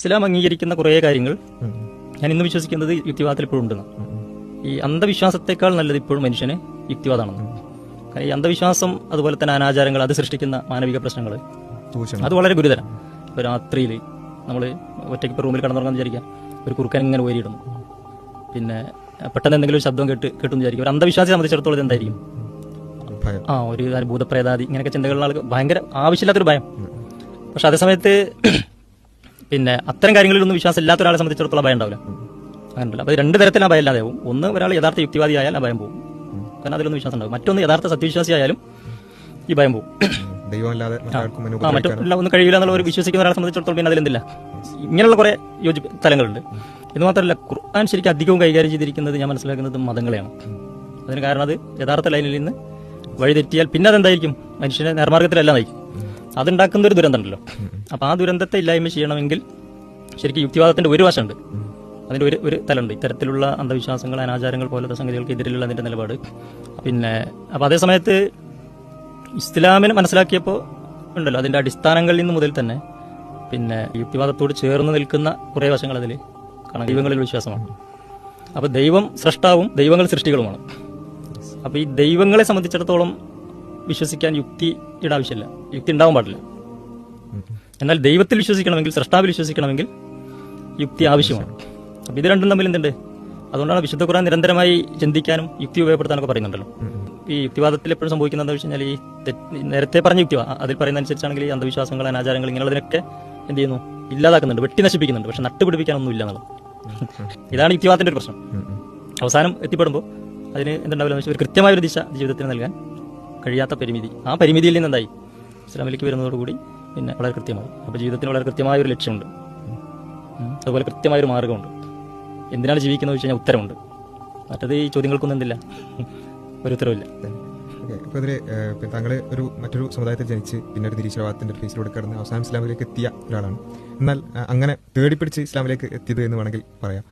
ഇസ്ലാം അംഗീകരിക്കുന്ന കുറേ കാര്യങ്ങൾ ഞാൻ ഇന്ന് വിശ്വസിക്കുന്നത് യുക്തിവാദത്തിൽ ഇപ്പോഴും ഉണ്ടെന്ന്. ഈ അന്ധവിശ്വാസത്തെക്കാൾ നല്ലത് ഇപ്പോഴും മനുഷ്യന് യുക്തിവാദമാണെന്ന്. ഈ അന്ധവിശ്വാസം അതുപോലെ തന്നെ അനാചാരങ്ങൾ അത് സൃഷ്ടിക്കുന്ന മാനവിക പ്രശ്നങ്ങൾ അത് വളരെ ഗുരുതരം. ഇപ്പോൾ രാത്രിയിൽ നമ്മൾ ഒറ്റയ്ക്ക് ഇപ്പോൾ റൂമിൽ കിടന്നുറങ്ങാൻ വിചാരിക്കാം, ഒരു കുറുക്കൻ ഇങ്ങനെ ഓരിയിടുന്നു, പിന്നെ പെട്ടെന്ന് എന്തെങ്കിലും ഒരു ശബ്ദം കേട്ടെന്ന് വിചാരിക്കും. ഒരു അന്ധവിശ്വാസിയെ സംബന്ധിച്ചിടത്തോളം ഇത് എന്തായിരിക്കും? ഒരു ഭൂതപ്രേതാദി ഇങ്ങനെയൊക്കെ ചിന്തകളുള്ള ആൾക്ക് ഭയങ്കര ആവശ്യമില്ലാത്തൊരു ഭയം. പക്ഷെ അതേസമയത്ത് പിന്നെ അത്തരം കാര്യങ്ങളിലൊന്നും വിശ്വാസം ഇല്ലാത്ത ഒരാളെ സംബന്ധിച്ചിടത്തോളം ഭയം ഉണ്ടാവില്ല. അങ്ങനെയല്ല. അപ്പോൾ രണ്ട് തരത്തിൽ ആ ഭയം ഇല്ലാതെ ആവും. ഒന്ന്, ഒരാൾ യഥാർത്ഥ യുക്തിവാദി ആയാൽ ആ ഭയം പോകും, കാരണം അതിലൊന്നും വിശ്വാസം ഉണ്ടാവും. മറ്റൊന്ന്, യഥാർത്ഥ സത്യവിശ്വാസി ആയാലും ഈ ഭയം പോകും. മറ്റൊന്നും ഒന്നും കഴിയില്ല എന്നുള്ള ഒരു വിശ്വസിക്കുന്ന ഒരാളെ സംബന്ധിച്ചിടത്തോളം പിന്നെ അതിലെന്തില്ല. ഇങ്ങനെയുള്ള കുറെ തലങ്ങളുണ്ട്. ഇത് മാത്രമല്ല, ഖുർആൻ ശരിക്കും അധികവും കൈകാര്യം ചെയ്തിരിക്കുന്നത് ഞാൻ മനസ്സിലാക്കുന്നത് മതങ്ങളെയാണ്. അതിന് കാരണം അത് യഥാർത്ഥ ലൈനിൽ നിന്ന് വഴിതെറ്റിയാൽ പിന്നെ അതെന്തായിരിക്കും? മനുഷ്യനെ നേർമാർഗത്തിലെല്ലാം നയിക്കും. അതുണ്ടാക്കുന്ന ഒരു ദുരന്തമുണ്ടല്ലോ. അപ്പോൾ ആ ദുരന്തത്തെ ഇല്ലായ്മ ചെയ്യണമെങ്കിൽ ശരിക്കും യുക്തിവാദത്തിന്റെ ഒരു വശമുണ്ട്, അതിൻ്റെ ഒരു തലമുണ്ട്. ഇത്തരത്തിലുള്ള അന്ധവിശ്വാസങ്ങൾ, അനാചാരങ്ങൾ പോലത്തെ സംഗതികൾക്ക് എതിരെയുള്ള അതിൻ്റെ നിലപാട്. പിന്നെ അപ്പോൾ അതേ സമയത്ത് ഇസ്ലാമിനെ മനസ്സിലാക്കിയപ്പോൾ ഉണ്ടല്ലോ, അതിൻ്റെ അടിസ്ഥാനങ്ങളിൽ നിന്ന് മുതൽ തന്നെ പിന്നെ യുക്തിവാദത്തോട് ചേർന്ന് നിൽക്കുന്ന കുറേ വശങ്ങൾ അതിൽ കാണാം. ദൈവങ്ങളിൽ വിശ്വാസമാണ്. അപ്പോൾ ദൈവം സ്രഷ്ടാവും ദൈവങ്ങൾ സൃഷ്ടികളുമാണ്. അപ്പോൾ ഈ ദൈവങ്ങളെ സംബന്ധിച്ചിടത്തോളം വിശ്വസിക്കാൻ യുക്തിയുടെ ആവശ്യമില്ല, യുക്തി ഉണ്ടാവാൻ പാടില്ല. എന്നാൽ ദൈവത്തിൽ വിശ്വസിക്കണമെങ്കിൽ, സ്രഷ്ടാവിൽ വിശ്വസിക്കണമെങ്കിൽ യുക്തി ആവശ്യമാണ്. അപ്പോൾ ഇത് രണ്ടും തമ്മിൽ എന്തുണ്ട്? അതുകൊണ്ടാണ് വിശുദ്ധ ഖുർആൻ നിരന്തരമായി ചിന്തിക്കാനും യുക്തി ഉപയോഗപ്പെടുത്താനൊക്കെ പറയുന്നുണ്ടല്ലോ. ഈ യുക്തിവാദത്തിൽ എപ്പോഴും സംഭവിക്കുന്നത് എന്താ വെച്ച് കഴിഞ്ഞാൽ, ഈ നേരത്തെ പറഞ്ഞ യുക്തിവാദം അതിൽ പറയുന്ന അനുസരിച്ചാണെങ്കിൽ ഈ അന്ധവിശ്വാസങ്ങൾ, അനാചാരങ്ങൾ ഇങ്ങനെയുള്ളതിനൊക്കെ എന്ത് ചെയ്യുന്നു? ഇല്ലാതാക്കുന്നുണ്ട്, വെട്ടി നശിപ്പിക്കുന്നുണ്ട്. പക്ഷെ നട്ടുപിടിപ്പിക്കാനൊന്നും ഇല്ല എന്നുള്ളത്. ഇതാണ് യുക്തിവാദത്തിന്റെ ഒരു പ്രശ്നം. അവസാനം എത്തിപ്പെടുമ്പോൾ അതിന് എന്തുണ്ടാവില്ല, ഒരു കൃത്യമായ ഒരു ദിശ ജീവിതത്തിന് നൽകാൻ കഴിയാത്ത പരിമിതി. ആ പരിമിതിയിൽ നിന്ന് എന്തായി ഇസ്ലാമിലേക്ക് വരുന്നതോടുകൂടി പിന്നെ വളരെ കൃത്യമായി. അപ്പോൾ ജീവിതത്തിന് വളരെ കൃത്യമായ ഒരു ലക്ഷ്യമുണ്ട്, അതുപോലെ കൃത്യമായൊരു മാർഗമുണ്ട്. എന്തിനാണ് ജീവിക്കുന്നത് വെച്ച് കഴിഞ്ഞാൽ ഉത്തരമുണ്ട്. മറ്റത് ഈ ചോദ്യങ്ങൾക്കൊന്നും എന്തില്ല, ഒരു ഉത്തരവില്ല. താങ്കൾ മറ്റൊരു സമുദായത്തിൽ ജനിച്ച് പിന്നെ ഒരു നിരീശ്വരവാദത്തിന്റെ ഫേസിലൂടെ കടന്ന് അവസാനം ഇസ്ലാമിലേക്ക് എത്തിയ ഒരാളാണ്. എന്നാൽ അങ്ങനെ തേടിപ്പിടിച്ച് ഇസ്ലാമിലേക്ക് എത്തിയത് എന്ന് വേണമെങ്കിൽ പറയാം.